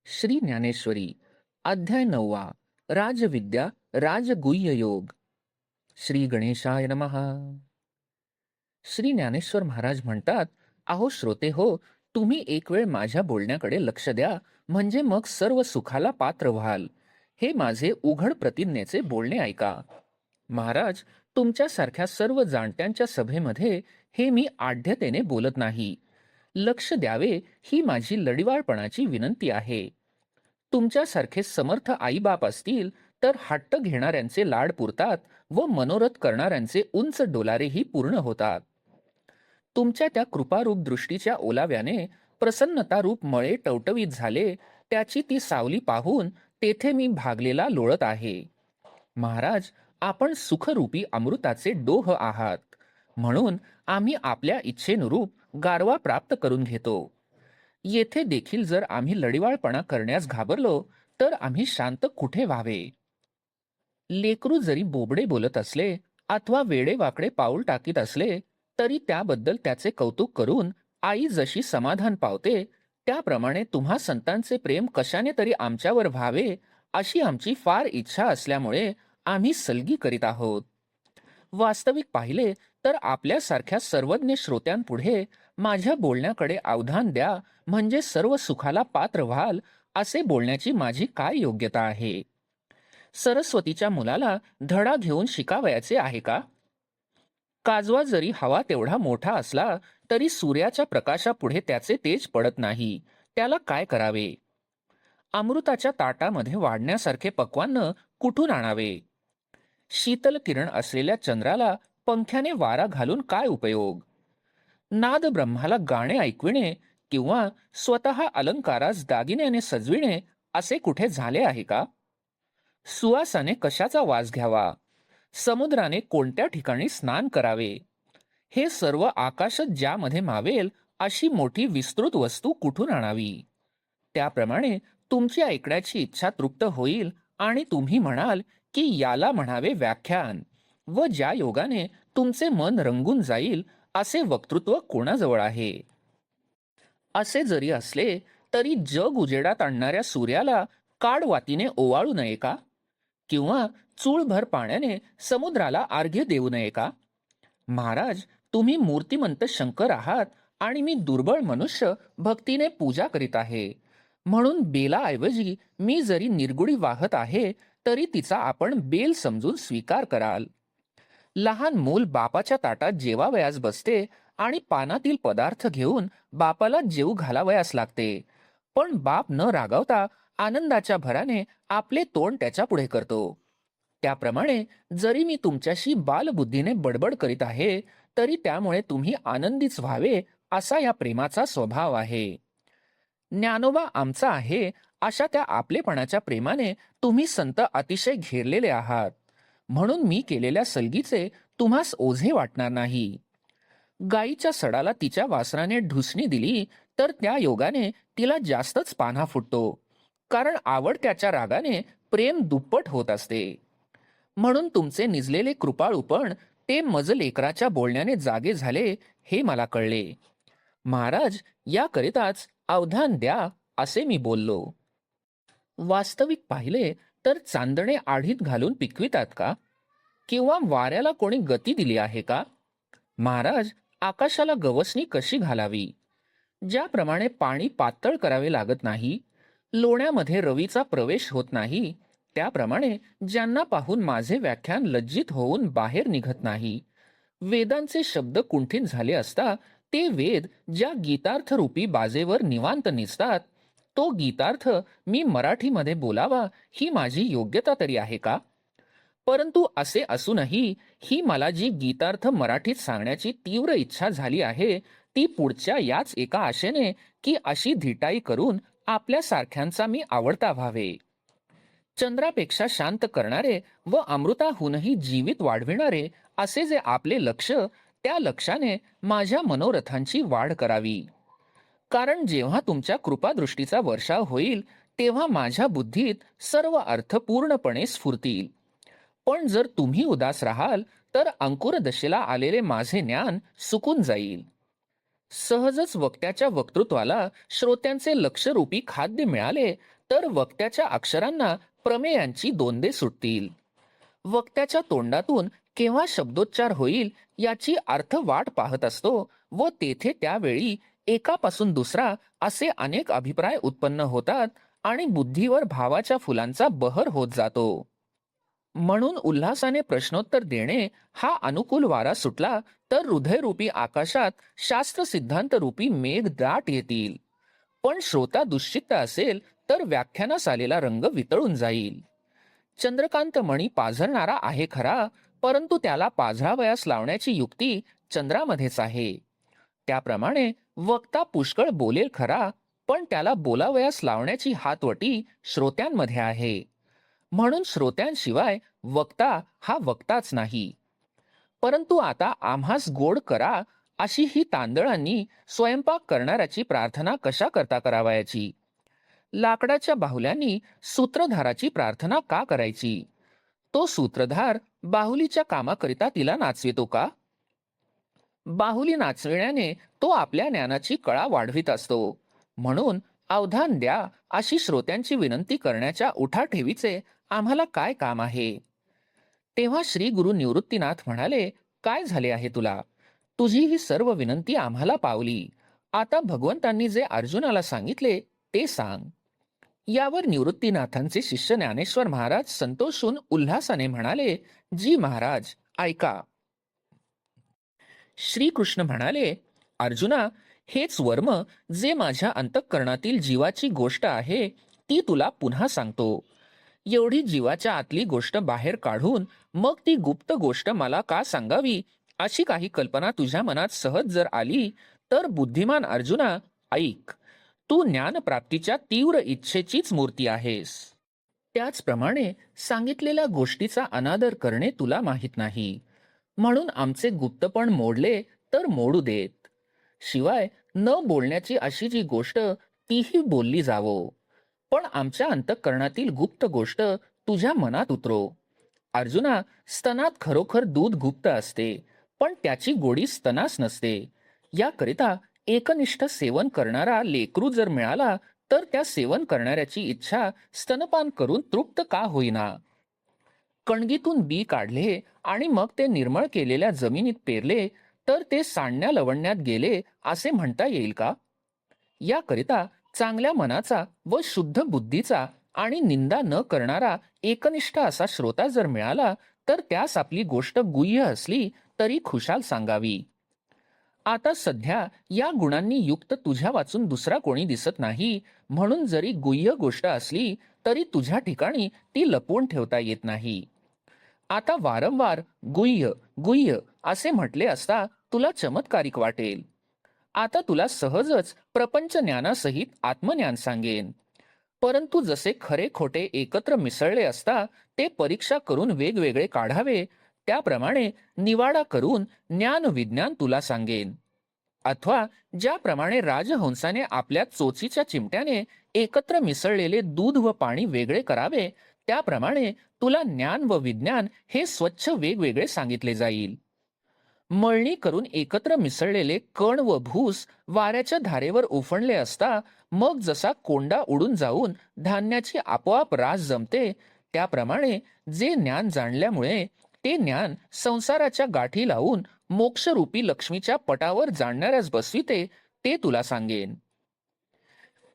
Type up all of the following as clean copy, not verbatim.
श्री ज्ञानेश्वरी अध्याय 9वा राजविद्या राजगुह्य योग. श्री गणेशाय नमः. श्री ज्ञानेश्वर महाराज म्हणतात, अहो श्रोते हो, तुम्ही एक वेळ माझ्या बोलण्याकडे लक्ष द्या, म्हणजे मग सर्व सुखाला पात्र व्हाल. हे माझे उघड प्रतिज्ञेचे बोलणे ऐका. महाराज, तुमच्यासारख्या सर्व जाणत्यांच्या सभेमध्ये हे मी आढ्यतेने बोलत नाही. लक्ष द्यावे ही माझी लढिवाळपणाची विनंती आहे. तुमच्यासारखे समर्थ आईबाप असतील तर हट्ट घेणाऱ्यांचे लाड पुरतात व मनोरथ करणाऱ्यांचे उंच डोलारेही पूर्ण होतात. तुमच्या त्या कृपारूप दृष्टीच्या ओलाव्याने प्रसन्नतारूप मळे टवटवीत झाले, त्याची ती सावली पाहून तेथे मी भागलेला लोळत आहे. महाराज, आपण सुखरूपी अमृताचे डोह आहात, म्हणून आम्ही आपल्या इच्छेनुरूप गारवा प्राप्त करून घेतो. येथे देखील जर आम्ही लढिवाळपणा करण्यास घाबरलो तर आम्ही शांत कुठे व्हावे. लेकरू जरी बोबडे बोलत असले अथवा वेडेवाकडे पाऊल टाकीत असले तरी त्याबद्दल त्याचे कौतुक करून आई जशी समाधान पावते, त्याप्रमाणे तुम्हा संतांचे प्रेम कशाने तरी आमच्यावर व्हावे अशी आमची फार इच्छा असल्यामुळे आम्ही सलगी करीत आहोत. वास्तविक पाहिले तर आपल्यासारख्या सर्वज्ञ श्रोत्यांपुढे माझ्या बोलण्याकडे अवधान द्या, म्हणजे सर्व सुखाला पात्र व्हाल असे बोलण्याची माझी काय योग्यता आहे. सरस्वतीच्या मुलाला धडा घेऊन शिकावयाचे आहे का? काजवा जरी हवा तेवढा मोठा असला तरी सूर्याच्या प्रकाशापुढे त्याचे तेज पडत नाही. त्याला काय करावे? अमृताच्या ताटामध्ये वाढण्यासारखे पक्वान्न कुठून आणावे? शीतल किरण असलेल्या चंद्राला पंख्याने वारा घालून काय उपयोग? नाद ब्रह्माला गाणे ऐकविणे किंवा स्वतः अलंकारास दागिन्याने सजविणे असे कुठे झाले आहे का? सुवासाने कशाचा वास घ्यावा? समुद्राने कोणत्या ठिकाणी स्नान करावे? हे सर्व आकाशात ज्यामध्ये मावेल अशी मोठी विस्तृत वस्तू कुठून आणावी? त्याप्रमाणे तुमची ऐकण्याची इच्छा तृप्त होईल आणि तुम्ही म्हणाल की याला म्हणावे व्याख्यान, व ज्या योगाने तुमचे मन रंगून जाईल असे वक्तृत्व कोणाजवळ आहे? असे जरी असले तरी जग उजेडात आणणाऱ्या सूर्याला काडवातीने ओवाळू नये का? किंवा चूळभर पाण्याने समुद्राला अर्घ्य देऊ नये का? महाराज, तुम्ही मूर्तिमंत शंकर आहात आणि मी दुर्बळ मनुष्य भक्तीने पूजा करीत आहे, म्हणून बेलाऐवजी मी जरी निर्गुडी वाहत आहे तरी तिचा आपण बेल समजून स्वीकार कराल. लहान मूल बापाच्या ताटात जेवावयास बसते आणि पानातील पदार्थ घेऊन बापाला जेवू घालावयास लागते, पण बाप न रागावता आनंदाच्या भराने आपले तोंड त्याच्या पुढे करतो. त्याप्रमाणे जरी मी तुमच्याशी बालबुद्धीने बडबड करीत आहे तरी त्यामुळे तुम्ही आनंदीच व्हावे असा या प्रेमाचा स्वभाव आहे. ज्ञानोबा आमचा आहे अशा त्या आपलेपणाच्या प्रेमाने तुम्ही संत अतिशय घेरलेले आहात, म्हणून मी केलेल्या सलगीचे तुम्हास ओझे वाटणार नाही. गाईच्या सडाला तिच्या वासराने ढुसणी दिली तर त्या योगाने तिला जास्तच पान्हा फुटतो, कारण आवडत्याच्या रागाने प्रेम दुप्पट होत असते. म्हणून तुमचे निजलेले कृपाळूपण ते मज लेकराच्या बोलण्याने जागे झाले हे मला कळले. महाराज, याकरिताच अवधान द्या असे मी बोललो. वास्तविक पाहिले तर चांदणे आढीत घालून पिकवितात का? किंवा वाऱ्याला कोणी गती दिली आहे का? महाराज, आकाशाला गवसणी कशी घालावी? ज्याप्रमाणे पाणी पातळ करावे लागत नाही, लोण्यामध्ये रवीचा प्रवेश होत नाही, त्याप्रमाणे ज्यांना पाहून माझे व्याख्यान लज्जित होऊन बाहेर निघत नाही. वेदांचे शब्द कुंठित झाले असता ते वेद ज्या गीतार्थ रूपी बाजेवर निवांत निसतात, तो गीतार्थ मी मराठीमध्ये बोलावा ही माझी योग्यता तरी आहे का? परंतु असे असूनही ही मला जी गीतार्थ मराठीत सांगण्याची तीव्र इच्छा झाली आहे ती पुढच्या याच एका आशेने की अशी धिटाई करून आपल्या सारख्यांचा मी आवडता व्हावे. चंद्रापेक्षा शांत करणारे व अमृताहूनही जीवित वाढविणारे असे जे आपले लक्ष, त्या लक्षाने माझ्या मनोरथांची वाढ करावी. कारण जेव्हा तुमच्या कृपादृष्टीचा वर्षाव होईल तेव्हा माझ्या बुद्धीत सर्व अर्थ पूर्णपणे स्फुरतील. पण जर तुम्ही उदास राहाल तर अंकुरदशेला आलेले माझे ज्ञान सुकून जाईल. सहजच वक्त्याच्या वक्तृत्वाला श्रोत्यांचे लक्षरूपी खाद्य मिळाले तर वक्त्याच्या अक्षरांना प्रमेयांची दोंदे सुटतील. वक्त्याच्या तोंडातून केव्हा शब्दोच्चार होईल याची अर्थ वाट पाहत असतो व तेथे त्यावेळी एकापासून दुसरा असे अनेक अभिप्राय उत्पन्न होतात आणि बुद्धीवर भावाच्या फुलांचा बहर होत जातो. म्हणून उल्हासाने प्रश्नोत्तर देणे हा अनुकूल वारा सुटला तर हृदयरूपी आकाशात शास्त्र सिद्धांत रूपी मेघ दाट येतील. पण श्रोता दुश्चित्त असेल तर व्याख्यानास आलेला रंग वितळून जाईल. चंद्रकांत मणी पाझरणारा आहे खरा, परंतु त्याला पाझरावयास लावण्याची युक्ती चंद्रामध्येच आहे. त्याप्रमाणे वक्ता पुष्कळ बोलेल खरा, पण त्याला बोलावयास लावण्याची हातवटी श्रोत्यांमध्ये आहे. म्हणून श्रोत्यांशिवाय वक्ता हा वक्ताच नाही. परंतु आता आम्हास गोड करा अशी ही तांदळांनी स्वयंपाक करणाऱ्याची प्रार्थना कशा करता करावयाची? लाकडाच्या बाहुल्यांनी सूत्रधाराची प्रार्थना का करायची? तो सूत्रधार बाहुलीच्या कामाकरिता तिला नाचवितो का? बाहुली नाचविण्याने तो आपल्या ज्ञानाची कळा वाढवित असतो. म्हणून अवधान द्या अशी श्रोत्यांची विनंती करण्याच्या उठाठेवीचे आम्हाला काय काम आहे? तेव्हा श्री गुरु निवृत्तीनाथ म्हणाले, काय झाले आहे तुला? तुझी ही सर्व विनंती आम्हाला पावली. आता भगवंतांनी जे अर्जुनाला सांगितले ते सांग. यावर निवृत्तीनाथांचे शिष्य ज्ञानेश्वर महाराज संतोषून उल्हासाने म्हणाले, जी महाराज, ऐका. श्रीकृष्ण म्हणाले, अर्जुना, हेच वर्म जे माझ्या अंतःकरणातील जीवाची गोष्ट आहे ती तुला पुन्हा सांगतो. एवढी जीवाच्या आतली गोष्ट बाहेर काढून मग ती गुप्त गोष्ट मला का सांगावी अशी काही कल्पना तुझ्या मनात सहज जर आली तर बुद्धिमान अर्जुना, ऐक. तू ज्ञानप्राप्तीच्या तीव्र इच्छेचीच मूर्ती आहेस. त्याचप्रमाणे सांगितलेल्या गोष्टीचा अनादर करणे तुला माहीत नाही. म्हणून आमचे गुप्तपण मोडले तर मोडू देत. शिवाय न बोलण्याची अशी जी गोष्ट तीही बोलली जावो. पण आमच्या अंतःकरणातील गुप्त गोष्ट तुझ्या मनात उतरो. अर्जुना, स्तनात खरोखर दूध गुप्त असते, पण त्याची गोडी स्तनास नसते. याकरिता एकनिष्ठ सेवन करणारा लेकरू जर मिळाला तर त्या सेवन करणाऱ्याची इच्छा स्तनपान करून तृप्त का होईना? कणगीतून बी काढले आणि मग ते निर्मळ केलेल्या जमिनीत पेरले तर ते सांडण्या लवण्यात गेले असे म्हणता येईल का? याकरिता चांगल्या मनाचा व शुद्ध बुद्धीचा आणि निंदा न करणारा एकनिष्ठ असा श्रोता जर मिळाला तर त्यास आपली गोष्ट गुह्य असली तरी खुशाल सांगावी. आता सध्या या गुणांनी युक्त तुझ्या वाचून दुसरा कोणी दिसत नाही, म्हणून जरी गुह्य गोष्ट असली तरी तुझ्या ठिकाणी ती लपवून ठेवता येत नाही. आता वारंवार गुह्य गुह्य असे म्हटले असता तुला चमत्कारिक वाटेल. आता तुला सहजच प्रपंच ज्ञानासहित आत्मज्ञान सांगेन. परंतु जसे खरे खोटे एकत्र मिसळले असता ते परीक्षा करून वेगवेगळे काढावे, त्याप्रमाणे निवाडा करून ज्ञान विज्ञान तुला सांगेन. अथवा ज्याप्रमाणे राजहंसाने आपल्या चोचीच्या चिमट्याने एकत्र मिसळलेले दूध व पाणी वेगळे करावे, त्याप्रमाणे तुला ज्ञान व विज्ञान हे स्वच्छ वेगवेगळे सांगितले जाईल. मळणी करून एकत्र मिसळलेले कण व भूस वाऱ्याच्या धारेवर उफणले असता मग जसा कोंडा उडून जाऊन धान्याची आपोआप रास जमते, त्याप्रमाणे जे ज्ञान जाणल्यामुळे ते ज्ञान संसाराच्या गाठी लावून मोक्षरूपी लक्ष्मीच्या पटावर जाणणाऱ्यास बसविते ते तुला सांगेन.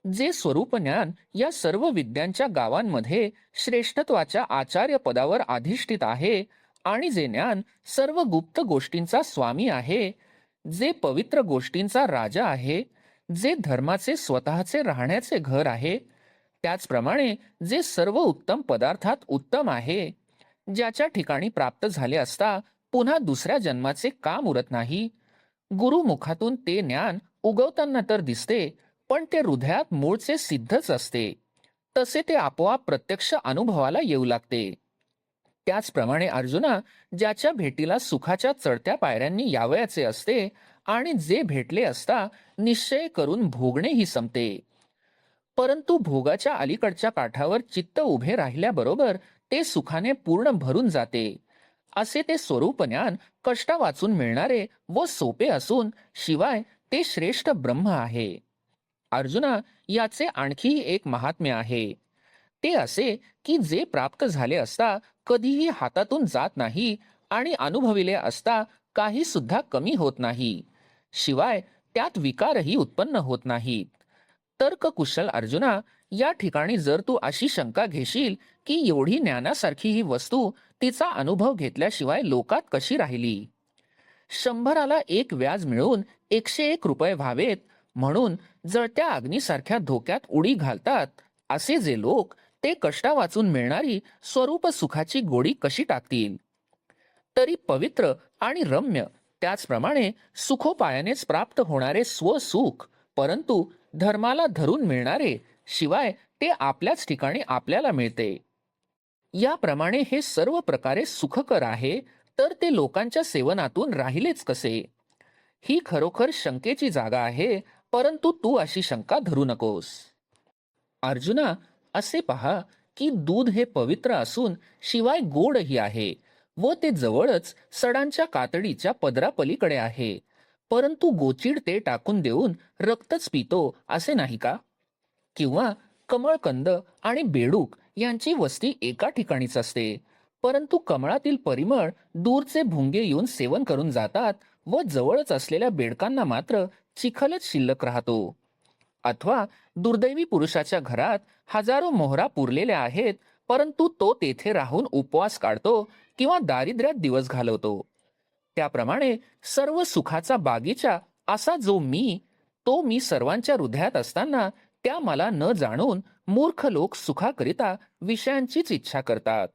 जे स्वरूप ज्ञान या सर्व विद्यांच्या गावांमध्ये श्रेष्ठत्वाच्या आचार्य पदावर अधिष्ठित आहे आणि जे ज्ञान सर्व गुप्त गोष्टींचा स्वामी आहे, जे पवित्र गोष्टींचा राजा आहे, जे धर्माचे स्वतःचे राहण्याचे घर आहे, त्याचप्रमाणे जे सर्व उत्तम पदार्थात उत्तम आहे, ज्याच्या ठिकाणी प्राप्त झाले असता पुन्हा दुसऱ्या जन्माचे काम उरत नाही, गुरुमुखातून ते ज्ञान उगवताना तर दिसते, पण ते हृदयात मूळचे सिद्धच असते, तसे ते आपोआप प्रत्यक्ष अनुभवाला येऊ लागते. त्याचप्रमाणे अर्जुना, ज्याच्या भेटीला सुखाच्या चढत्या पायऱ्यांनी यावयाचे असते आणि जे भेटले असता निश्चय करून भोगणेही संपते, परंतु भोगाच्या अलीकडच्या काठावर चित्त उभे राहिल्याबरोबर ते सुखाने पूर्ण भरून जाते, असे ते स्वरूप ज्ञान कष्टा वाचून मिळणारे व सोपे असून शिवाय ते श्रेष्ठ ब्रह्म आहे. अर्जुना, याचे आणखी एक महात्म्य आहे. ते असे की जे प्राप्त झाले असता कधीही हातातून जात नाही आणि अनुभविले असता काही सुद्धा कमी होत नाही. शिवाय त्यात विकारही उत्पन्न होत नाहीत. तर्ककुशल अर्जुना, या ठिकाणी जर तू अशी शंका घेशील की एवढी ज्ञानासारखी ही वस्तू तिचा अनुभव घेतल्याशिवाय लोकात कशी राहिली, 100ला एक व्याज मिळून 101 रुपये व्हावेत म्हणून जळत्या अग्नीसारख्या धोक्यात उडी घालतात, असे जे लोक ते कष्टा वाचून मिळणारी स्वरूप सुखाची गोडी कशी टाकतील? तरी पवित्र आणि रम्य, त्याचप्रमाणे सुखोपायानेच प्राप्त होणारे स्वसुख, परंतु धर्माला धरून मिळणारे, शिवाय ते आपल्याच ठिकाणी आपल्याला मिळते, याप्रमाणे हे सर्व प्रकारे सुखकर आहे, तर ते लोकांच्या सेवनातून राहिलेच कसे? ही खरोखर शंकेची जागा आहे, परंतु तू अशी शंका धरू नकोस. अर्जुना, असे पहा की दूध हे पवित्र असून शिवाय गोडही आहे व ते जवळच सडांच्या कातडीच्या पदरापलीकडे आहे, परंतु गोचीड ते टाकून देऊन रक्तच पितो असे नाही का? किंवा कमळकंद आणि बेडूक यांची वस्ती एका ठिकाणीच असते, परंतु कमळातील परिमळ दूरचे भुंगे येऊन सेवन करून जातात व जवळच असलेल्या बेडकांना मात्र चिखलच शिल्लक राहतो. अथवा दुर्दैवी पुरुषाच्या घरात हजारो मोहरा पुरलेल्या आहेत, परंतु तो तेथे राहून उपवास काढतो किंवा दारिद्र्यात दिवस घालवतो. त्याप्रमाणे सर्व सुखाचा बागीचा असा जो मी, तो मी सर्वांच्या हृदयात असताना त्या मला न जाणून मूर्ख लोक सुखाकरिता विषयांचीच इच्छा करतात.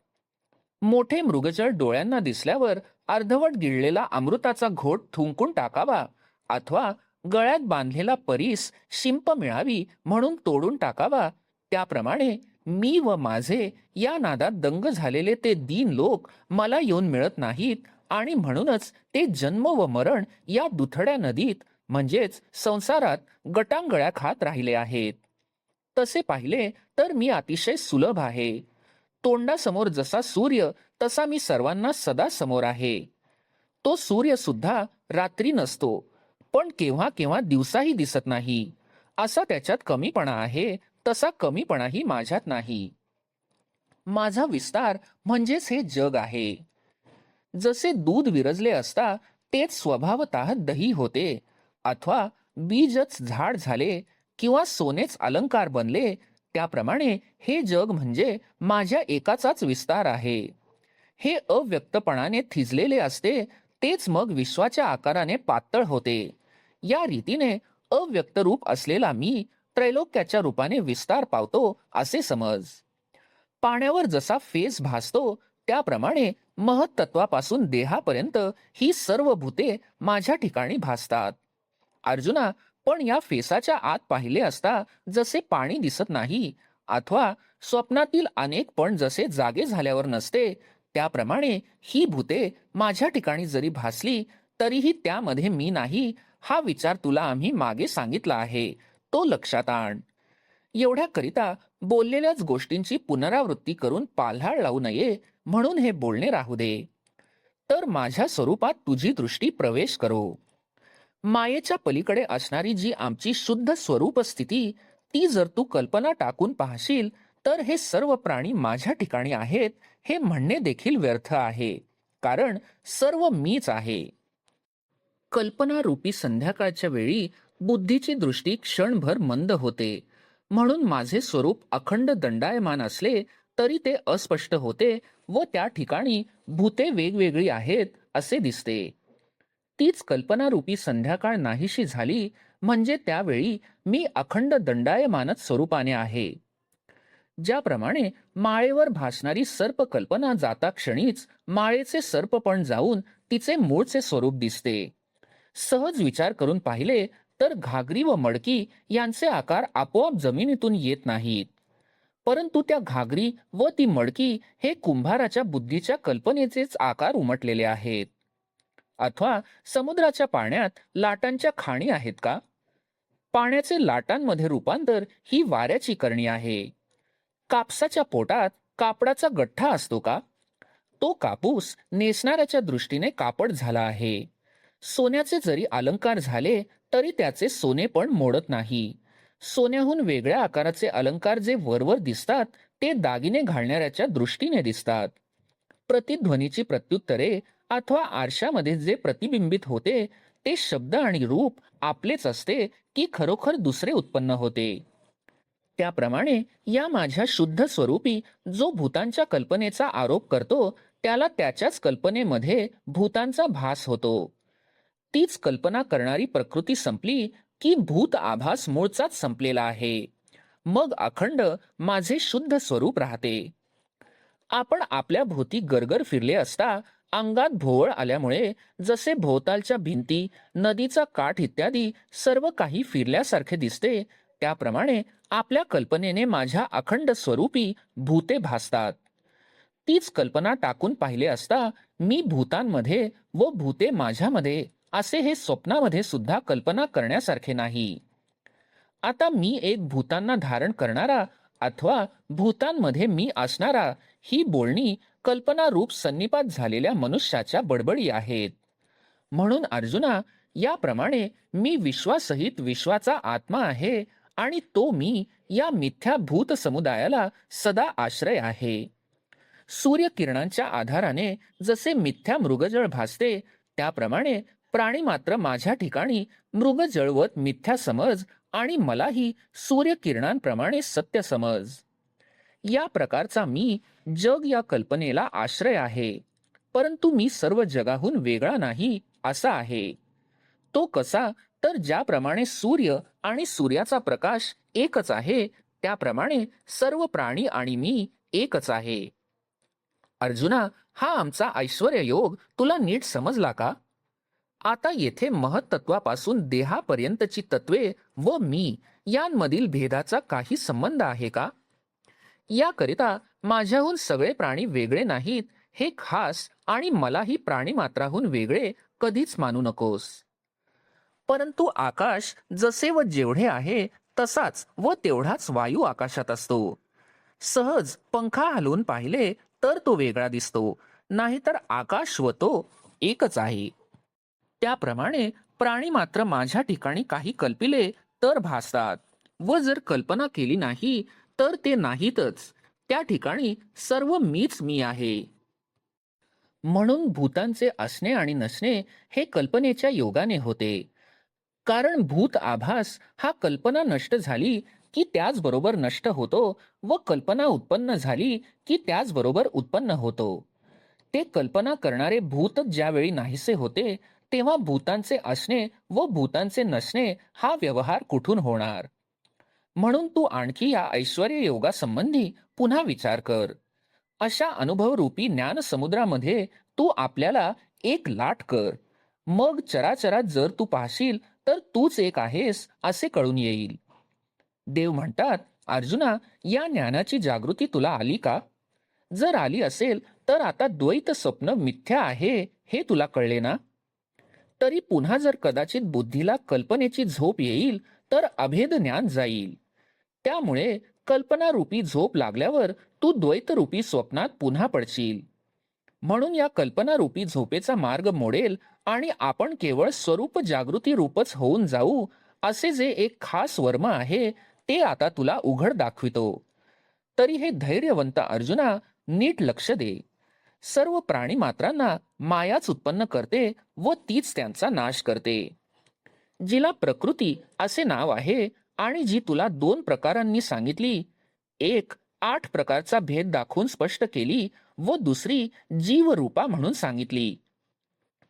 मोठे मृगजळ डोळ्यांना दिसल्यावर अर्धवट गिळलेला अमृताचा घोट थुंकून टाकावा, अथवा गळ्यात बांधलेला परीस शिंप मिळावी म्हणून तोडून टाकावा, त्याप्रमाणे मी व माझे या नादात दंग झालेले ते दीन लोक मला येऊन मिळत नाहीत आणि म्हणूनच ते जन्म व मरण या दुथड्या नदीत म्हणजेच संसारात गटांगळ्या खात राहिले आहेत. तसे पाहिले तर मी अतिशय सुलभ आहे. तोंडासमोर जसा सूर्य तसा मी सर्वांना सदा समोर आहे. तो सूर्य सुद्धा रात्री नसतो, पण केव्हा केव्हा दिवसाही दिसत नाही. असा त्याच्यात कमीपणा आहे, तसा कमीपणाही माझ्यात नाही. माझा विस्तार म्हणजेच हे जग आहे. जसे दूध विरजले असता तेच स्वभावतः दही होते, अथवा बीजच झाड झाले किंवा सोनेच अलंकार बनले, त्याप्रमाणे हे जग म्हणजे माझ्या एकाचाच विस्तार आहे. हे अव्यक्तपणाने थिजलेले असते, तेच मग विश्वाच्या आकाराने पातळ होते. या रीतीने अव्यक्त रूप असलेला मी त्रैलोक्याच्या रूपाने विस्तार पावतो असे समज. पाण्यावर जसा फेस भासतो त्याप्रमाणे महत्त्वापासून देहापर्यंत ही सर्व भूते माझ्या ठिकाणी भासतात. अर्जुना, पण या फेसाच्या आत पाहिले असता जसे पाणी दिसत नाही, अथवा स्वप्नातील अनेक पण जसे जागे झाल्यावर नसते, त्याप्रमाणे ही भूते माझ्या ठिकाणी जरी भासली तरीही त्यामध्ये मी नाही, हा विचार तुला आम्ही मागे सांगितला आहे, तो लक्षात आण. एवढ्याकरिता बोललेल्याच गोष्टींची पुनरावृत्ती करून पाल्हाळ लावू नये म्हणून हे बोलणे राहू दे. तर माझ्या स्वरूपात तुझी दृष्टी प्रवेश करो. मायेच्या पलीकडे असणारी जी आमची शुद्ध स्वरूप स्थिती, ती जर तू कल्पना टाकून पाहशील तर हे सर्व प्राणी माझ्या ठिकाणी आहेत हे म्हणणे देखील व्यर्थ आहे, कारण सर्व मीच आहे. कल्पनारूपी संध्याकाळच्या वेळी बुद्धीची दृष्टी क्षणभर मंद होते, म्हणून माझे स्वरूप अखंड दंडायमान असले तरी ते अस्पष्ट होते व त्या ठिकाणी भूते वेगवेगळी आहेत असे दिसते. तीच कल्पनारूपी संध्याकाळ नाहीशी झाली म्हणजे त्यावेळी मी अखंड दंडायमानच स्वरूपाने आहे. ज्याप्रमाणे माळेवर भासणारी सर्प कल्पना जाता क्षणीच माळेचे सर्पपण जाऊन तिचे मूळचे स्वरूप दिसते. सहज विचार करून पाहिले तर घागरी व मडकी यांचे आकार आपोआप जमिनीतून येत नाहीत, परंतु त्या घागरी व ती मडकी हे कुंभाराच्या बुद्धीच्या कल्पनेचेच आकार उमटलेले आहेत. अथवा समुद्राच्या पाण्यात लाटांच्या खाणी आहेत का? पाण्याचे लाटांमध्ये रूपांतर ही वाऱ्याची करणी आहे. कापसाच्या पोटात कापडाचा गठ्ठा असतो का? तो कापूस नेसणाऱ्याच्या दृष्टीने कापड झाला आहे. सोन्याचे जरी अलंकार झाले तरी त्याचे सोने पण मोडत नाही. सोन्याहून वेगळ्या आकाराचे अलंकार जे वरवर दिसतात ते दागिने घालणाऱ्याच्या दृष्टीने दिसतात. प्रतिध्वनीची प्रत्युत्तरे अथवा आरशामध्ये जे प्रतिबिंबित होते ते शब्द आणि रूप आपलेच असते की खरोखर दुसरे उत्पन्न होते. त्याप्रमाणे या माझ्या शुद्ध स्वरूपी जो भूतांच्या कल्पनेचा आरोप करतो त्याला त्याच्याच कल्पनेमध्ये भूतांचा भास होतो. तीच कल्पना करणारी प्रकृती संपली की भूत आभास मूळचाच संपलेला आहे. मग अखंड माझे शुद्ध स्वरूप राहते. आपण आपल्या भोवती गरगर फिरले असता अंगात भोवळ आल्यामुळे जसे भोवतालच्या भिंती, नदीचा काठ इत्यादी सर्व काही फिरल्यासारखे दिसते, त्याप्रमाणे आपल्या कल्पनेने माझ्या अखंड स्वरूपी भूते भासतात. तीच कल्पना टाकून पाहिले असता मी भूतांमध्ये व भूते माझ्यामध्ये असे हे स्वप्नामध्ये सुद्धा कल्पना करण्यासारखे नाही. आता मी एक भूतांना धारण करणारा अथवा भूतांमध्ये मी असणारा ही बोलणी कल्पना रूप सन्निपात झालेल्या मनुष्याच्या बडबडी आहेत. म्हणून अर्जुना, याप्रमाणे मी विश्वासहित विश्वाचा आत्मा आहे आणि तो मी या मिथ्या भूत समुदायाला सदा आश्रय आहे. सूर्यकिरणांच्या आधाराने जसे मिथ्या मृगजळ भासते त्याप्रमाणे प्राणी मात्र माझ्या ठिकाणी मृगजळवत मिथ्या समज आणि मलाही सूर्यकिरणांप्रमाणे सत्य समज. या प्रकारचा मी जग या कल्पनेला आश्रय आहे, परंतु मी सर्व जगाहून वेगळा नाही असा आहे. तो कसा, तर ज्याप्रमाणे सूर्य आणि सूर्याचा प्रकाश एकच आहे त्याप्रमाणे सर्व प्राणी आणि मी एकच आहे. अर्जुना, हा आमचा ऐश्वर्य योग तुला नीट समजला का? आता येथे महत्त्वापासून देहापर्यंतची तत्वे व मी यांमधील भेदाचा काही संबंध आहे का? याकरिता माझ्याहून सगळे प्राणी वेगळे नाहीत हे खास आणि मलाही प्राणीमात्राहून वेगळे कधीच मानू नकोस. परंतु आकाश जसे व जेवढे आहे तसाच व तेवढाच वायू आकाशात असतो. सहज पंखा हलवून पाहिले तर तो वेगळा दिसतो, नाहीतर आकाश व तो एकच आहे. त्याप्रमाणे प्राणी मात्र माझ्या ठिकाणी काही कल्पिले तर भासतात व जर कल्पना केली नाही तर ते नाहीतच. त्या ठिकाणी सर्व मीच मी आहे. म्हणून भूतांचे असणे आणि नसणे हे कल्पनेच्या योगाने होते. कारण भूत आभास हा कल्पना नष्ट झाली की त्याचबरोबर नष्ट होतो व कल्पना उत्पन्न झाली की त्याचबरोबर उत्पन्न होतो. ते कल्पना करणारे भूत ज्यावेळी नाहीसे होते तेव्हा भूतांचे असणे व भूतांचे नसणे हा व्यवहार कुठून होणार? म्हणून तू आणखी या ऐश्वर्य योगासंबंधी पुन्हा विचार कर. अशा अनुभवरूपी ज्ञान समुद्रामध्ये तू आपल्याला एक लाट कर. मग चराचरात जर तू पाहशील तर तूच एक आहेस असे कळून येईल. देव म्हणतात, अर्जुना, या ज्ञानाची जागृती तुला आली का? जर आली असेल तर आता द्वैत स्वप्न मिथ्या आहे हे तुला कळले ना? तरी पुन्हा जर कदाचित बुद्धीला कल्पनेची झोप येईल तर अभेद ज्ञान जाईल. त्यामुळे कल्पनारूपी झोप लागल्यावर तू द्वैतरूपी स्वप्नात पुन्हा पडशील. म्हणून या कल्पनारूपी झोपेचा मार्ग मोडेल आणि आपण केवळ स्वरूप जागृती रूपच होऊन जाऊ असे जे एक खास वर्म आहे ते आता तुला उघड दाखवितो. तरी हे धैर्यवंत अर्जुना, नीट लक्ष दे. सर्व प्राणी मात्रांना मायाच उत्पन्न करते व तीच त्यांचा नाश करते. जिला प्रकृती असे नाव आहे आणि जी तुला 2 प्रकारांनी सांगितली, एक 8 प्रकारचा भेद दाखवून स्पष्ट केली व दुसरी जीवरूपा म्हणून सांगितली.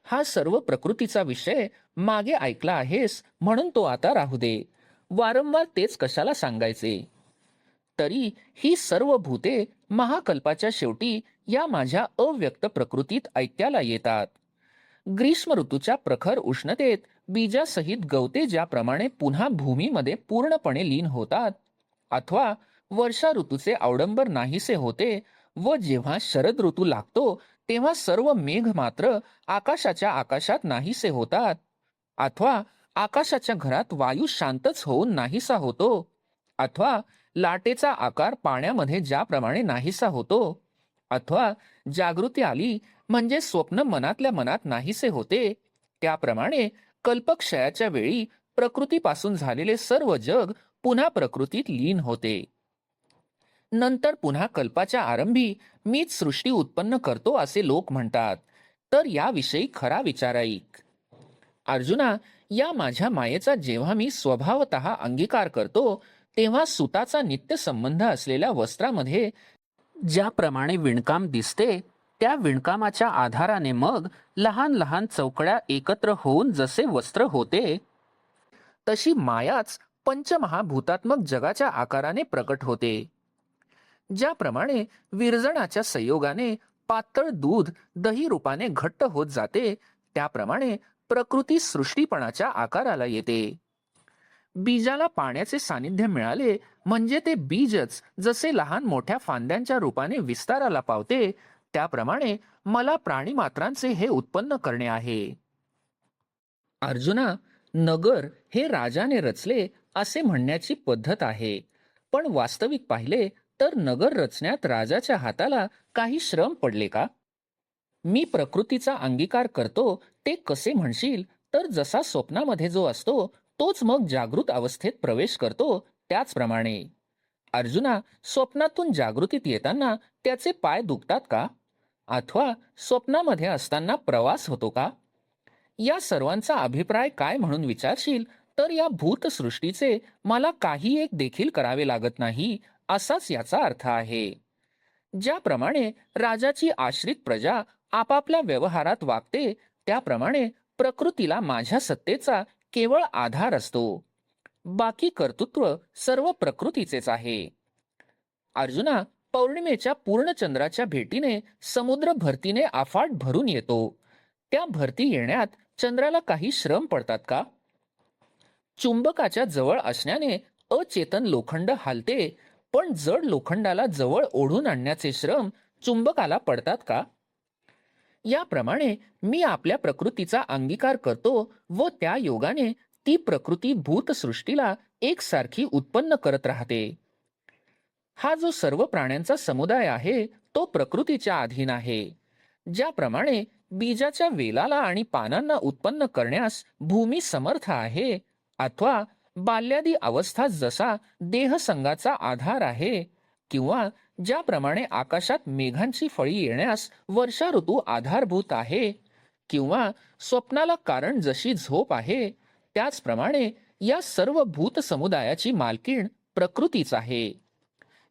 हा सर्व प्रकृतीचा विषय मागे ऐकला आहेस म्हणून तो आता राहू दे. वारंवार तेच कशाला सांगायचे? तरी ही सर्व भूते महाकल्पाच्या शेवटी या माझ्या अव्यक्त प्रकृतीत ऐक्याला येतात. ग्रीष्म ऋतूच्या प्रखर उष्णतेत बीजासहित गवते ज्याप्रमाणे पुन्हा भूमीमध्ये पूर्णपणे लीन होतात, अथवा वर्षा ऋतूचे अवडंबर नाहीसे होते व जेव्हा शरद ऋतू लागतो तेव्हा सर्व मेघ मात्र आकाशाच्या आकाशात नाहीसे होतात, अथवा आकाशाच्या घरात वायू शांतच होऊन नाहीसा होतो, अथवा लाटेचा आकार पाण्यामध्ये ज्याप्रमाणे नाहीसा होतो, अथवा जागृती आली म्हणजे स्वप्न मनातल्या मनात नाहीसे होते, त्याप्रमाणे कल्पक्षयाच्या वेळी प्रकृतीपासून झालेले सर्व जग पुन्हा प्रकृतीत लीन होते. नंतर पुन्हा कल्पाच्या आरंभी मीच सृष्टी उत्पन्न करतो असे लोक म्हणतात. तर याविषयी खरा विचार ऐक. अर्जुना, या माझ्या मायेचा जेव्हा मी स्वभावतः अंगीकार करतो, तेव्हा सुताचा नित्य संबंध असलेल्या वस्त्रामध्ये ज्याप्रमाणे विणकाम दिसते, त्या विणकामाच्या आधाराने मग लहान लहान चौकड्या एकत्र होऊन जसे वस्त्र होते, तशी मायाच पंचमहाभूतात्मक जगाच्या आकाराने प्रकट होते. ज्याप्रमाणे विरजणाच्या संयोगाने पातळ दूध दही रूपाने घट्ट होत जाते, त्याप्रमाणे प्रकृती सृष्टीपणाच्या आकाराला येते. बीजाला पाण्याचे सानिध्य मिळाले म्हणजे ते बीजच जसे लहान मोठ्या फांद्यांच्या रूपाने विस्ताराला पावते, त्याप्रमाणे मला प्राणीमात्रांचे हे उत्पन्न करणे आहे. अर्जुना, नगर हे राजाने रचले असे म्हणण्याची पद्धत आहे, पण वास्तविक पाहिले तर नगर रचण्यात राजाच्या हाताला काही श्रम पडले का? मी प्रकृतीचा अंगीकार करतो ते कसे म्हणशील तर जसा स्वप्नामध्ये जो असतो तोच मग जागृत अवस्थेत प्रवेश करतो त्याचप्रमाणे. अर्जुना, स्वप्नातून जागृतीत येताना त्याचे पाय दुखतात का? अथवा स्वप्नामध्ये असताना प्रवास होतो का? या सर्वांचा अभिप्राय काय म्हणून विचारशील तर या भूतसृष्टीचे मला काही एक देखील करावे लागत नाही असाच याचा अर्थ आहे. ज्याप्रमाणे राजाची आश्रित प्रजा आपापल्या व्यवहारात वागते, त्याप्रमाणे प्रकृतीला माझ्या सत्तेचा केवळ आधार असतो. बाकी कर्तृत्व सर्व प्रकृतीचेच आहे. अर्जुना, पौर्णिमेच्या पूर्ण चंद्राच्या भेटीने समुद्र भरतीने अफाट भरून येतो. त्या भरती येण्यात चंद्राला काही श्रम पडतात का? चुंबकाच्या जवळ असण्याने अचेतन लोखंड हालते, पण जड लोखंडाला जवळ ओढून आणण्याचे श्रम चुंबकाला पडतात का? याप्रमाणे मी आपल्या प्रकृतीचा अंगीकार करतो व त्या योगाने ती प्रकृती भूतसृष्टीला एकसारखी उत्पन्न करत राहते. हा जो सर्व प्राण्यांचा समुदाय आहे तो प्रकृतीच्या अधीन आहे. ज्याप्रमाणे बीजाच्या वेलाला आणि पानांना उत्पन्न करण्यास भूमी समर्थ आहे, अथवा बाल्यादी अवस्था जसा देहसंगाचा आधार आहे, किंवा ज्याप्रमाणे आकाशात मेघांची फळी येण्यास वर्षा ऋतू आधारभूत आहे, किंवा स्वप्नाला कारण जशी झोप आहे, त्याचप्रमाणे या सर्व भूत समुदायाची मालकीण प्रकृतीच आहे.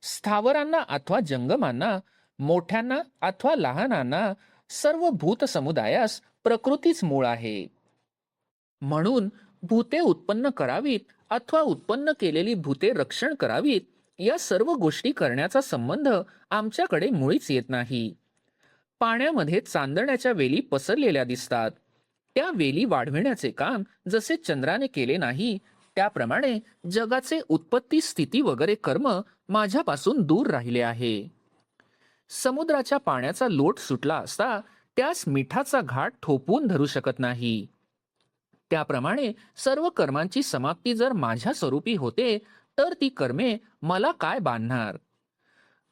स्थावरांना अथवा जंगमांना, मोठ्यांना अथवा लहानांना, सर्व भूत समुदायास प्रकृतीच मूळ आहे. म्हणून भूते उत्पन्न करावीत अथवा उत्पन्न केलेली भूते रक्षण करावीत, या सर्व गोष्टी करण्याचा संबंध आमच्याकडे मुळीच येत नाही. पाण्यामध्ये चांदण्याच्या वेली पसरलेल्या दिसतात. त्या वेली वाढविण्याचे काम जसे चंद्राने केले नाही, त्याप्रमाणे जगाचे उत्पत्ती स्थिती वगैरे कर्म माझ्यापासून दूर राहिले आहे. समुद्राच्या पाण्याचा लोट सुटला असता त्यास मिठाचा घाट थोपवून धरू शकत नाही. त्याप्रमाणे सर्व कर्मांची समाप्ती जर माझ्या स्वरूपी होते तर ती कर्मे मला काय बांधणार?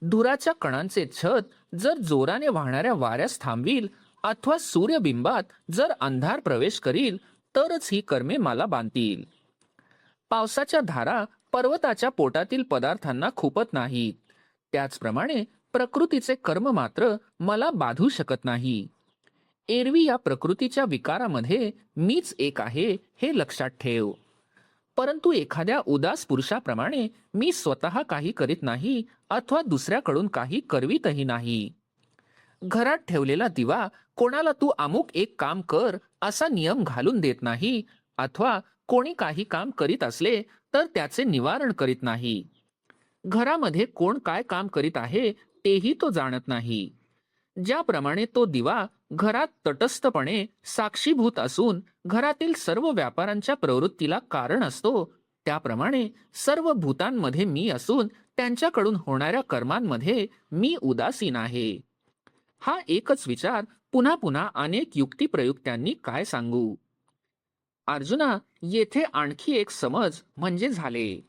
धुराच्या कणांचे छत जर जोराने वाहणाऱ्या वाऱ्यास थांबवील अथवा सूर्यबिंबात जर अंधार प्रवेश करील तरच ही कर्मे मला बांधतील. पावसाच्या धारा पर्वताच्या पोटातील पदार्थांना खुपत नाहीत, त्याचप्रमाणे प्रकृतीचे कर्म मात्र मला बाधू शकत नाही. एरवी या प्रकृतीच्या विकारामध्ये मीच एक आहे हे लक्षात ठेव. परंतु एखाद्या उदास पुरुषाप्रमाणे मी स्वतः काही करीत नाही अथवा दुसऱ्याकडून काही करवीतही नाही. घरात ठेवलेला दिवा कोणाला तू अमुक एक काम कर असा नियम घालून देत नाही, अथवा कोणी काही काम करीत असले तर त्याचे निवारण करीत नाही. घरामध्ये कोण काय काम करीत आहे तेही तो जाणत नाही. ज्याप्रमाणे तो दिवा घरात तटस्थपणे साक्षीभूत असून घरातील सर्व व्यापारांच्या प्रवृत्तीला कारण असतो, त्याप्रमाणे सर्व भूतांमध्ये मी असून त्यांच्याकडून होणाऱ्या कर्मांमध्ये मी उदासीन आहे. हा एकच विचार पुन्हा पुन्हा अनेक युक्तिप्रयुक्त्यांनी काय सांगू. अर्जुना, येथे आणखी एक समज म्हणजे झाले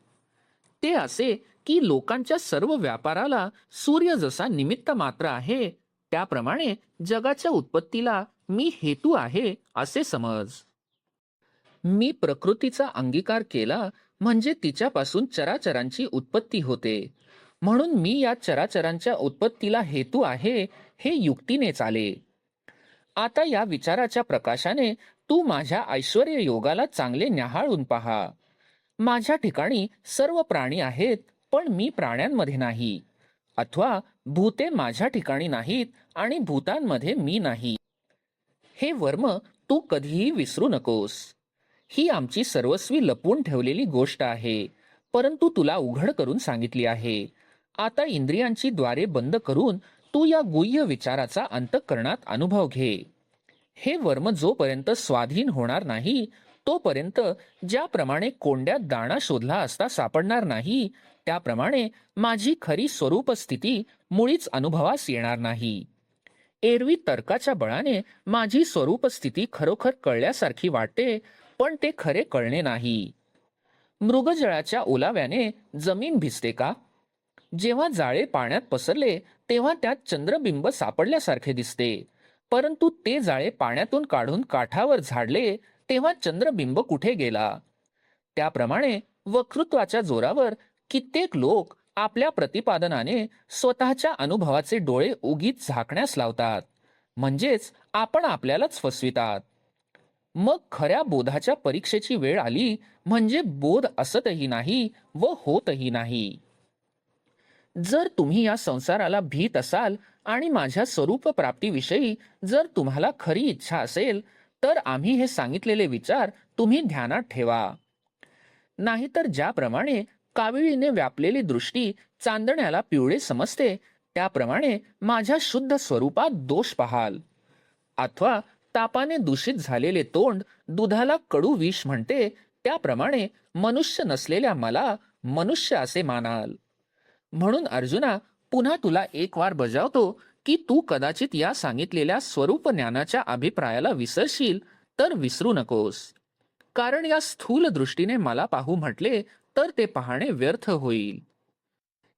ते असे की लोकांच्या सर्व व्यापाराला सूर्य जसा निमित्त मात्र आहे, त्याप्रमाणे जगाच्या उत्पत्तीला मी हेतू आहे असे समज. मी प्रकृतीचा अंगीकार केला म्हणजे तिच्यापासून चराचरांची उत्पत्ती होते, म्हणून मी या चराचरांच्या उत्पत्तीला हेतू आहे हे युक्तीने चाले. आता या विचाराच्या प्रकाशाने तू माझ्या ऐश्वर्य योगाला चांगले न्याहाळून पहा. माझ्या ठिकाणी सर्व प्राणी आहेत, पण मी प्राण्यांमध्ये नाही, अथवा भूते माझ्या ठिकाणी नाहीत आणि भूतांमध्ये मी नाही. हे वर्म तू कधीही विसरू नकोस. ही आमची सर्वस्वी लपवून ठेवलेली गोष्ट आहे, परंतु तुला उघड करून सांगितली आहे. आता इंद्रियांची द्वारे बंद करून तू या गुह्य विचाराचा अंतःकरणात अनुभव घे. हे वर्म जोपर्यंत स्वाधीन होणार नाही, तोपर्यंत ज्याप्रमाणे कोंड्यात दाणा शोधला असता सापडणार नाही, त्याप्रमाणे माझी खरी स्वरूप स्थिती मुळीच अनुभवास येणार नाही. एरवी तर्काच्या बळाने माझी स्वरूप स्थिती खरोखर कळल्यासारखी वाटते, पण ते खरे कळणे नाही. मृगजळाच्या ओलाव्याने जमीन भिजते का? जेव्हा जाळे पाण्यात पसरले तेव्हा त्यात चंद्रबिंब सापडल्यासारखे दिसते, परंतु ते जाळे पाण्यातून काढून काठावर झाडले तेव्हा चंद्रबिंब कुठे गेला? त्याप्रमाणे वक्तृत्वाच्या जोरावर कित्येक लोक आपल्या प्रतिपादनाने स्वतःच्या अनुभवाचे डोळे उगीच झाकण्यास लावतात, म्हणजेच आपण आपल्यालाच फसवितात. मग खऱ्या बोधाच्या परीक्षेची वेळ आली म्हणजे बोध असतही नाही व होतही नाही. जर तुम्ही या संसाराला भीत असाल आणि माझ्या स्वरूप प्राप्तीविषयी जर तुम्हाला खरी इच्छा असेल, तर आम्ही हे सांगितलेले विचार तुम्ही ध्यानात ठेवा. नाहीतर ज्याप्रमाणे काविळीने व्यापलेली दृष्टी चांदण्याला पिवळे समजते, त्याप्रमाणे माझ्या शुद्ध स्वरूपात दोष पाहाल. अथवा तापाने दूषित झालेले तोंड दुधाला कडू विष म्हणते, त्याप्रमाणे मनुष्य नसलेल्या मला मनुष्य असे मानाल. म्हणून अर्जुना, पुन्हा तुला एक वार बजावतो की तू कदाचित या सांगितलेल्या स्वरूप ज्ञानाच्या अभिप्रायाला विसरशील, तर विसरू नकोस. कारण या स्थूल दृष्टीने मला पाहू म्हटले तर ते पाहणे व्यर्थ होईल.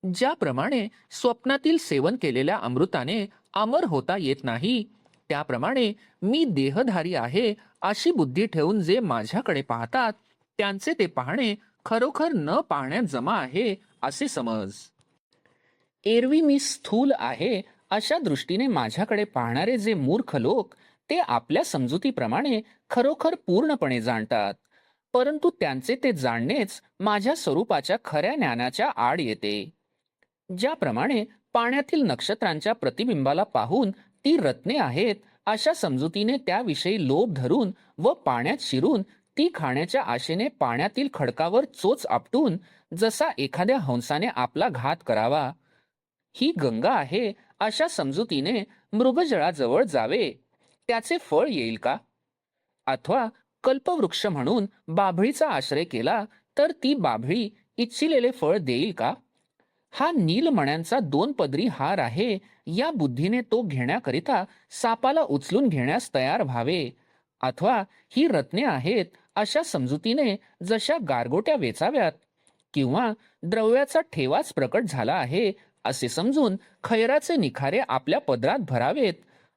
ज्याप्रमाणे स्वप्नातील सेवन केलेल्या अमृताने अमर होता येत नाही, त्याप्रमाणे मी देहधारी आहे अशी बुद्धी ठेवून जे माझ्याकडे पाहतात, त्यांचे ते पाहणे खरोखर न पाहण्यात जमा आहे असे समज. एरवी मी स्थूल आहे अशा दृष्टीने माझ्याकडे पाहणारे जे मूर्ख लोक, ते आपल्या समजुतीप्रमाणे खरोखर पूर्णपणे जाणतात, परंतु त्यांचे ते जाणणेच माझ्या स्वरूपाच्या खऱ्या ज्ञानाच्या आड येते. ज्याप्रमाणे पाण्यातील नक्षत्रांच्या प्रतिबिंबाला पाहून ती रत्ने आहेत अशा समजुतीने त्याविषयी लोभ धरून व पाण्यात शिरून ती खाण्याच्या आशेने पाण्यातील खडकावर चोच आपटून जसा एखाद्या हंसाने आपला घात करावा, ही गंगा आहे अशा समजुतीने मृगजळाजवळ जावे, त्याचे फळ येईल का? अथवा कल्पवृक्ष म्हणून बाभळीचा आश्रय केला तर ती बाभळी इच्छिलेले फळ देईल का? हा नीलमण्यांचा 2 पदरी हार आहे या बुद्धीने तो घेण्याकरिता सापाला उचलून घेण्यास तयार व्हावे. अथवा ही रत्ने आहेत अशा समजुतीने जशा गारगोट्या वेचाव्यात, किंवा द्रव्याचा ठेवाच प्रकट झाला आहे असे समजून खैराचे निखारे आपल्या पदरात भरावेत.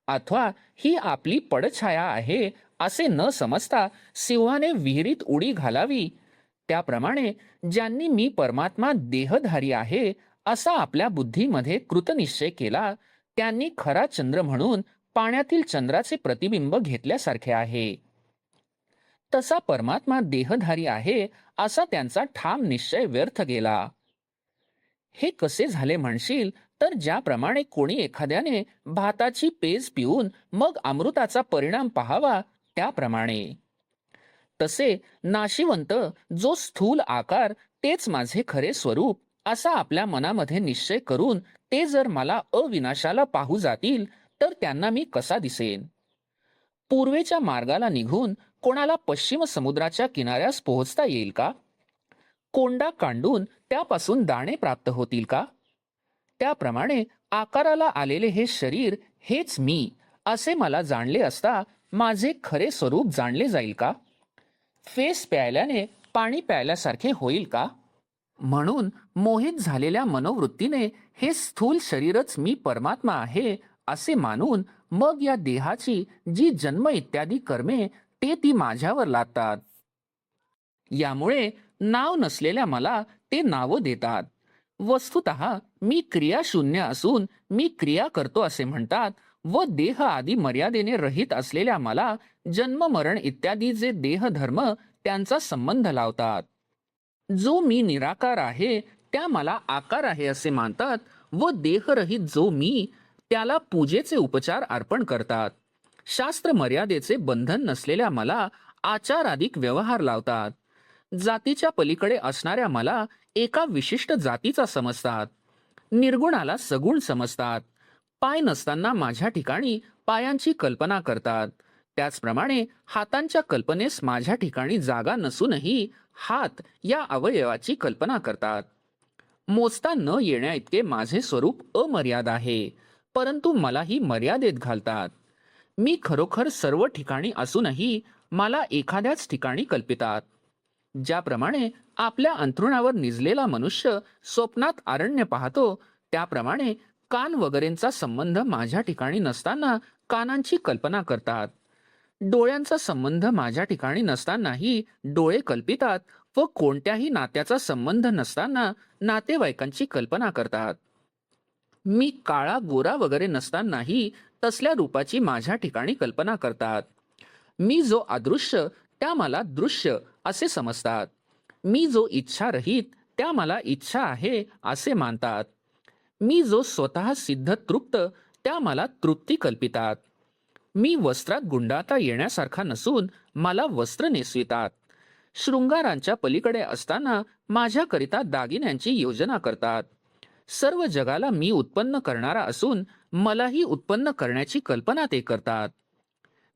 अथवा ही आपली पडछाया आहे असे न समजता सिंहाने विहिरीत उडी घालावी. त्याप्रमाणे ज्यांनी मी परमात्मा देहधारी आहे असा आपल्या बुद्धीमध्ये कृतनिश्चय केला, त्यांनी खरा चंद्र म्हणून पाण्यातील चंद्राचे प्रतिबिंब घेतल्यासारखे आहे. तसा परमात्मा देहधारी आहे असा त्यांचा ठाम निश्चय व्यर्थ गेला. हे कसे झाले म्हणशील, तर ज्याप्रमाणे कोणी एखाद्याने भाताची पेज पिऊन मग अमृताचा परिणाम पाहावा, त्याप्रमाणे. तसे नाशिवंत जो स्थूल आकार तेच माझे खरे स्वरूप असा आपल्या मनामध्ये निश्चय करून ते जर मला अविनाशाला पाहू जातील, तर त्यांना मी कसा दिसेन? पूर्वेच्या मार्गाला निघून कोणाला पश्चिम समुद्राच्या किनाऱ्यास पोहोचता येईल का? कोंडा कांडून त्यापासून दाणे प्राप्त होतील का? त्याप्रमाणे आकाराला आलेले हे शरीर हेच मी असे मला जाणले असता माझे खरे स्वरूप जाणले जाईल का? फेस प्यायल्याने पाणी प्यायल्यासारखे होईल का? म्हणून मोहित झालेल्या मनोवृत्तीने हे स्थूल शरीरच मी परमात्मा आहे असे मानून मग या देहाची जी जन्म इत्यादी कर्मे ती माझ्यावर लादतात. यामुळे नाव नसलेल्या मला ते नावं देतात. वस्तुतः मी क्रियाशून्य असून मी क्रिया करतो असे म्हणतात व देह आदी मर्यादेने रहित असलेल्या मला जन्म मरण इत्यादी जे देहधर्म त्यांचा संबंध लावतात. जो मी निराकार आहे त्या मला आकार आहे असे मानतात व देहरहित जो मी त्याला पूजेचे उपचार अर्पण करतात. शास्त्र मर्यादेचे बंधन नसलेल्या मला आचाराधिक व्यवहार लावतात. जातीच्या पलीकडे असणाऱ्या मला एका विशिष्ट जातीचा समजतात. निर्गुणाला सगुण समजतात. पाय नसताना माझ्या ठिकाणी पायांची कल्पना करतात. त्याचप्रमाणे हातांच्या कल्पनेस माझ्या ठिकाणी जागा नसूनही हात या अवयवाची कल्पना करतात. मोजता न येण्या इतके माझे स्वरूप अमर्याद आहे, परंतु मलाही मर्यादेत घालतात. मी खरोखर सर्व ठिकाणी असूनही मला एखाद्याच ठिकाणी कल्पितात. ज्याप्रमाणे आपल्या अंथरुणावर निजलेला मनुष्य स्वप्नात अरण्य पाहतो, त्याप्रमाणे कान वगैरेंचा संबंध माझ्या ठिकाणी नसताना कानांची कल्पना करतात. डोळ्यांचा संबंध माझ्या ठिकाणी नसतानाही डोळे कल्पितात व कोणत्याही नात्याचा संबंध नसताना नातेवाईकांची कल्पना करतात. मी काळा गोरा वगैरे नसतानाही तसल्या रूपाची माझ्या ठिकाणी कल्पना करतात. मी जो अदृश्य त्या मला दृश्य असे समजतात. मी जो इच्छा रहित त्या मला इच्छा आहे असे मानतात. मी जो स्वतः सिद्ध तृप्त त्या मला तृप्ती कल्पितात. मी वस्त्रात गुंडाळता येण्यासारखा नसून मला वस्त्र नेसवितात. शृंगारांच्या पलीकडे असताना माझ्याकरिता दागिन्यांची योजना करतात. सर्व जगाला मी उत्पन्न करणारा असून मलाही उत्पन्न करण्याची कल्पना ते करतात.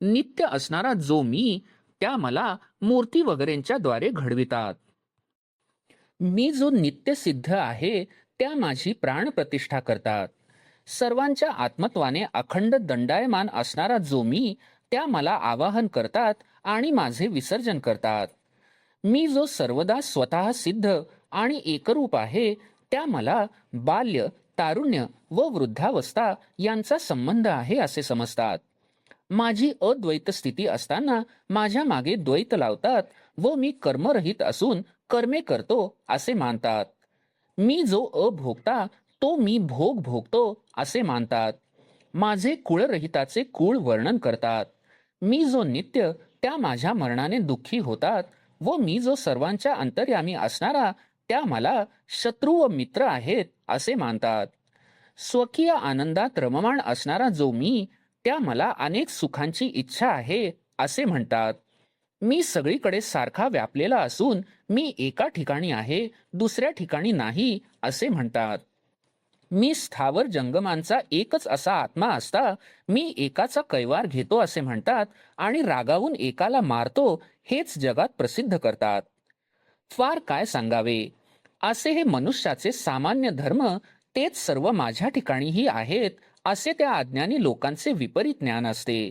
नित्य असणारा जो मी त्या मला मूर्ती वगैरेंच्या द्वारे घडवितात. मी जो नित्य सिद्ध आहे त्या माझी प्राण प्रतिष्ठा करतात. सर्वांच्या आत्मत्वाने अखंड दंडायमान असणारा जो मी त्या मला आवाहन करतात आणि माझे विसर्जन करतात. मी जो सर्वदा स्वतः सिद्ध आणि एकरूप आहे त्या मला बाल्य, तारुण्य व वृद्धावस्था यांचा संबंध आहे असे समजतात. माझी अद्वैत स्थिती असताना माझ्या मागे द्वैत लावतात व मी कर्मरहित असून कर्मे करतो असे मानतात. मी जो अभोगता तो मी भोग भोगतो असे मानतात. माझे कुळरहिताचे कुळ वर्णन करतात. मी जो नित्य त्या माझ्या मरणाने दुःखी होतात व मी जो सर्वांच्या अंतर्यामी असणारा त्या मला शत्रू व मित्र आहेत असे मानतात. स्वकीय आनंदात रममाण असणारा जो मी त्या मला अनेक सुखांची इच्छा आहे असे म्हणतात. मी सगळीकडे सारखा व्यापलेला असून मी एका ठिकाणी आहे दुसऱ्या ठिकाणी नाही असे म्हणतात. मी स्थावर जंगमांचा एकच असा आत्मा असता मी एकाचा कैवार घेतो असे म्हणतात आणि रागावून एकाला मारतो हेच जगात प्रसिद्ध करतात. फार काय सांगावे, असे हे मनुष्याचे सामान्य धर्म तेच सर्व माझ्या ठिकाणीही आहेत असे त्या अज्ञानी लोकांचे विपरीत ज्ञान असते.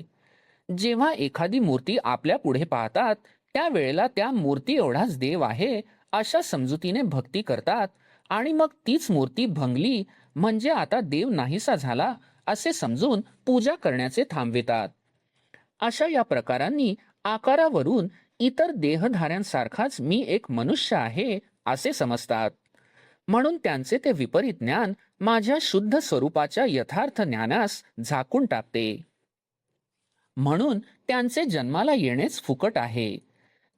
जेव्हा एखादी मूर्ती आपल्या पुढे पाहतात त्यावेळेला त्या मूर्ती एवढाच देव आहे अशा समजुतीने भक्ती करतात आणि मग तीच मूर्ती भंगली म्हणजे आता देव नाहीसा झाला असे समजून पूजा करण्याचे थांबवितात. अशा या प्रकारांनी आकारावरून इतर देहधाऱ्यांसारखाच मी एक मनुष्य आहे असे समजतात. म्हणून त्यांचे ते विपरीत ज्ञान माझ्या शुद्ध स्वरूपाच्या यथार्थ ज्ञानास झाकून टाकते. म्हणून त्यांचे जन्माला येणेच फुकट आहे.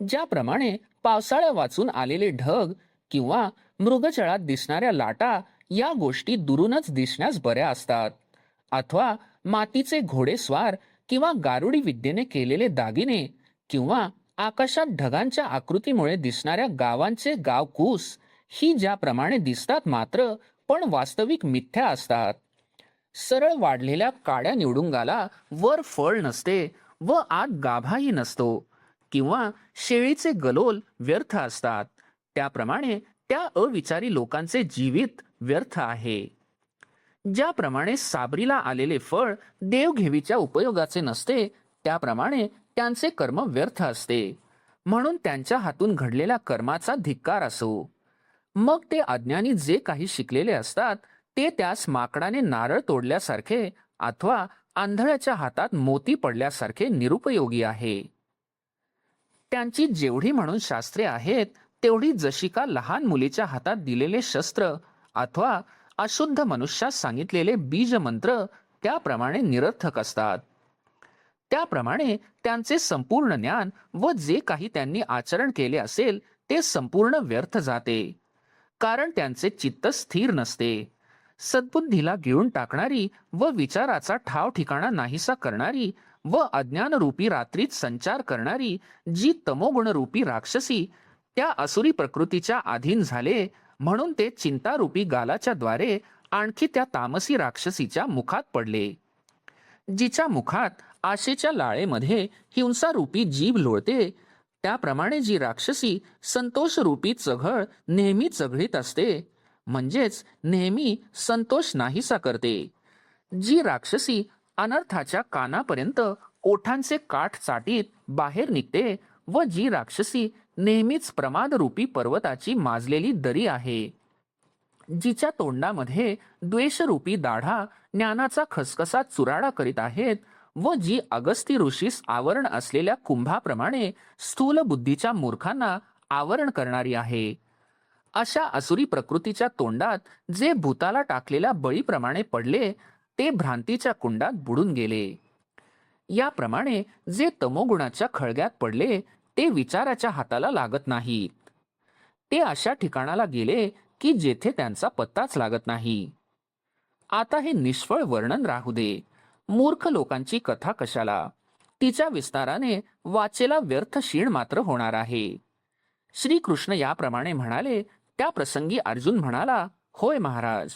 ज्याप्रमाणे पावसाळ्या वाचून आलेले ढग किंवा मृगजळात दिसणाऱ्या लाटा या गोष्टी दुरूनच दिसण्यास बऱ्या असतात, अथवा मातीचे घोडेस्वार किंवा गारुडी विद्येने केलेले दागिने किंवा आकाशात ढगांच्या आकृतीमुळे दिसणाऱ्या गावांचे गावकूस ही ज्याप्रमाणे दिसतात मात्र पण वास्तविक मिथ्या असतात. सरळ वाढलेल्या काड्या निवडुंगाला वर फळ नसते व आत गाभाही नसतो किंवा शेळीचे गलोल व्यर्थ असतात, त्याप्रमाणे त्या अविचारी लोकांचे जीवित व्यर्थ आहे. ज्याप्रमाणे साबरीला आलेले फळ देवघेवीच्या उपयोगाचे नसते त्याप्रमाणे त्यांचे कर्म व्यर्थ असते. म्हणून त्यांच्या हातून घडलेल्या कर्माचा धिक्कार असो. मग ते अज्ञानी जे काही शिकलेले असतात ते त्यास माकडाने नारळ तोडल्यासारखे अथवा आंधळ्याच्या हातात मोती पडल्यासारखे निरुपयोगी आहे. त्यांची जेवढी म्हणून शास्त्रे आहेत तेवढी जशी का लहान मुलीच्या हातात दिलेले शस्त्र अथवा अशुद्ध मनुष्यास सांगितलेले बीज मंत्र त्याप्रमाणे निरर्थक असतात. त्याप्रमाणे त्यांचे संपूर्ण ज्ञान व जे काही त्यांनी आचरण केले असेल ते संपूर्ण व्यर्थ जाते, कारण त्यांचे चित्त स्थिर नसते. सद्बुद्धीला गिळून टाकणारी व विचाराचा ठाव ठिकाणा नाहीसा करणारी व अज्ञानरूपी रात्रीत संचार करणारी जी तमोगुणरूपी राक्षसी त्या असुरी प्रकृतीच्या अधीन झाले, म्हणून ते चिंतारूपी गालाच्या द्वारे आणखी त्या तामसी राक्षसीच्या मुखात पडले. जिच्या मुखात आशेच्या लाळेमध्ये हिंसारूपी जीभ लोळते, त्याप्रमाणे जी राक्षसी संतोषरूपी चघळ नेहमी चघळीत असते, म्हणजेच नेहमी संतोष नाहीसा करते. जी राक्षसी अनर्थाच्या कानापर्यंत ओठांचे काठ चाटीत बाहेर निघते व जी राक्षसी नेहमीच प्रमादरूपी पर्वताची माजलेली दरी आहे. जिच्या तोंडामध्ये द्वेषरूपी दाढा ज्ञानाचा खसखसा चुराडा करीत आहेत व जी अगस्ती ऋषीस आवरण असलेल्या कुंभाप्रमाणे स्थूल बुद्धीच्या मूर्खांना आवरण करणारी आहे. अशा असुरी प्रकृतीच्या तोंडात जे भूताला टाकलेल्या बळीप्रमाणे पडले ते भ्रांतीच्या कुंडात बुडून गेले. याप्रमाणे जे तमोगुणाच्या खळग्यात पडले ते विचाराच्या हाताला लागत नाहीत. ते अशा ठिकाणाला गेले की जेथे त्यांचा पत्ताच लागत नाही. आता हे निष्फळ वर्णन राहू दे. मूर्ख लोकांची कथा कशाला, तिच्या विस्ताराने वाचेला व्यर्थ शीण मात्र होणार आहे. श्रीकृष्ण याप्रमाणे म्हणाले त्या प्रसंगी अर्जुन म्हणाला, होय महाराज.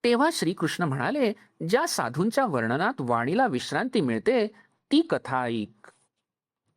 तेव्हा श्रीकृष्ण म्हणाले, ज्या साधूंच्या वर्णनात वाणीला विश्रांती मिळते ती कथा ऐक.